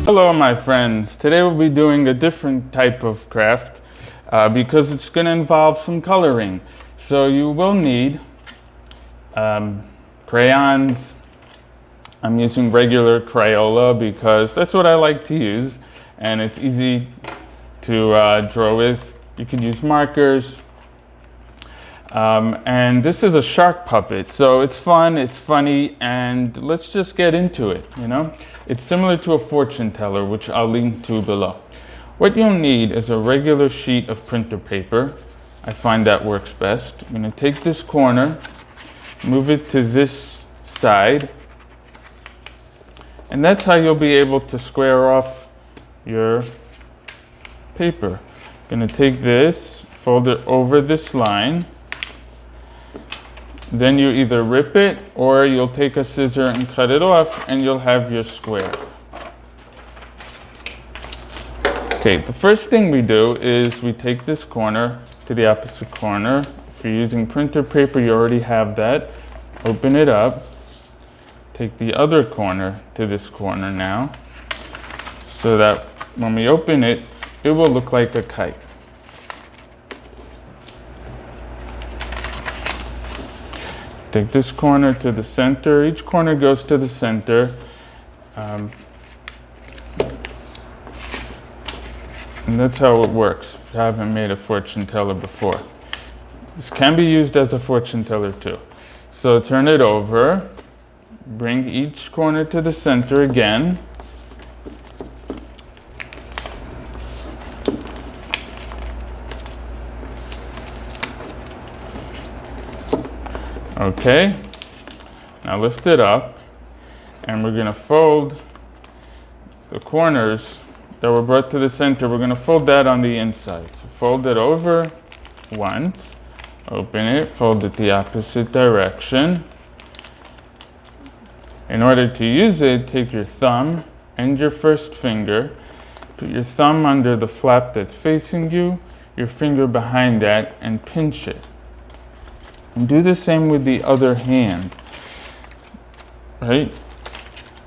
Hello my friends, today we'll be doing a different type of craft because it's going to involve some coloring. So you will need crayons. I'm using regular Crayola because that's what I like to use and it's easy to draw with. You could use markers. And this is a shark puppet, so it's fun, it's funny, and let's just get into it, you know? It's similar to a fortune teller, which I'll link to below. What you'll need is a regular sheet of printer paper. I find that works best. I'm going to take this corner, move it to this side, and that's how you'll be able to square off your paper. I'm going to take this, fold it over this line. Then you either rip it or you'll take a scissor and cut it off and you'll have your square. Okay, the first thing we do is we take this corner to the opposite corner. If you're using printer paper, you already have that. Open it up. Take the other corner to this corner now, so that when we open it, it will look like a kite. Take this corner to the center. Each corner goes to the center. And that's how it works if you haven't made a fortune teller before. This can be used as a fortune teller too. So turn it over. Bring each corner to the center again. Okay, now lift it up and we're going to fold the corners that were brought to the center. We're going to fold that on the inside. So fold it over once, open it, fold it the opposite direction. In order to use it, take your thumb and your first finger, put your thumb under the flap that's facing you, your finger behind that, and pinch it. And do the same with the other hand, right?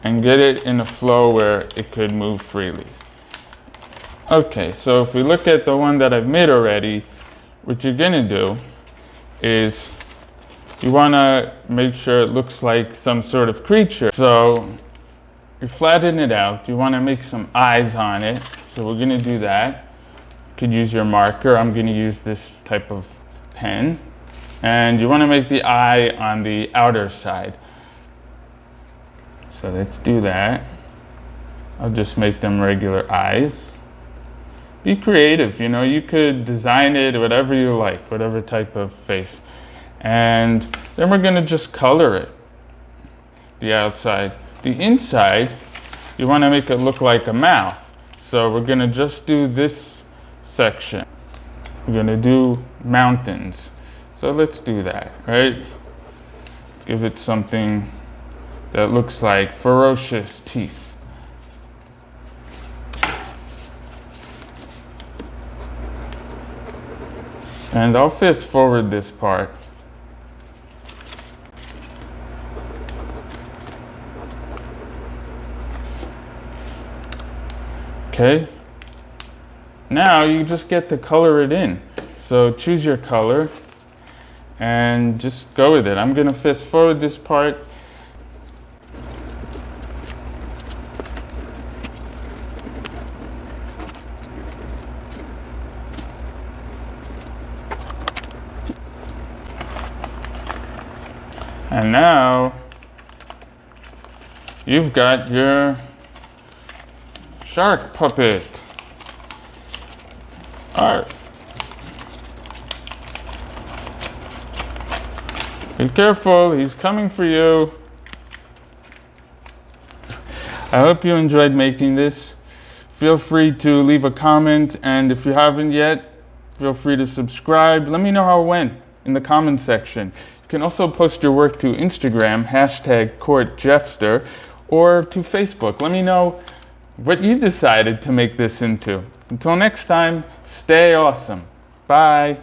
And get it in a flow where it could move freely. Okay, so if we look at the one that I've made already, what you're gonna do is you wanna make sure it looks like some sort of creature. So you flatten it out, you wanna make some eyes on it. So we're gonna do that. You could use your marker. I'm gonna use this type of pen. And you want to make the eye on the outer side. So let's do that. I'll just make them regular eyes. Be creative, you know, you could design it whatever you like, whatever type of face. And then we're going to just color it, the outside. The inside, you want to make it look like a mouth. So we're going to just do this section. We're going to do mountains. So let's do that, right? Give it something that looks like ferocious teeth. And I'll fast forward this part. Okay. Now you just get to color it in. So choose your color and just go with it. I'm gonna fast forward this part. And now you've got your shark puppet. All right. Be careful, he's coming for you. I hope you enjoyed making this. Feel free to leave a comment, and if you haven't yet, feel free to subscribe. Let me know how it went in the comment section. You can also post your work to Instagram, #Courtjeffster, or to Facebook. Let me know what you decided to make this into. Until next time, stay awesome. Bye.